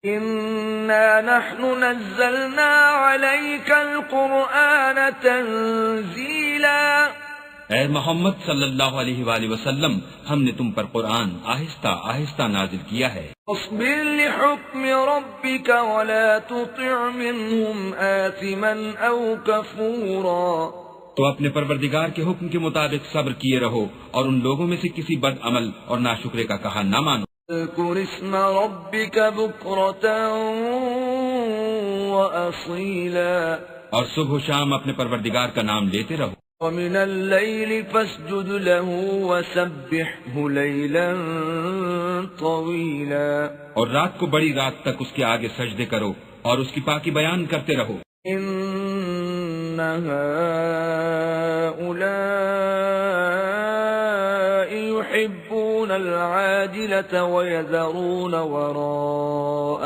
إِنَّا نَحْنُ نَزَّلْنَا عَلَيْكَ الْقُرْآنَ تَنزِيلًا۔ اے محمد صلی اللہ علیہ وآلہ وسلم، ہم نے تم پر قرآن آہستہ آہستہ نازل کیا ہے۔ اصبر لحکم ربک ولا تطع منهم آثما او کفورا۔ تو اپنے پروردگار کے حکم کے مطابق صبر کیے رہو اور ان لوگوں میں سے کسی بد عمل اور ناشکرے کا کہا نہ مانو۔ اذکر اسم ربک بکرتا واصیلا۔ اور صبح و شام اپنے پروردگار کا نام لیتے رہو۔ ومن الليل فاسجد له وسبحه ليلا طويلا۔ اور رات کو بڑی رات تک اس کے آگے سجدے کرو اور اس کی پاکی بیان کرتے رہو۔ ان هؤلاء يحبون العاجلة ويذرون وراءهم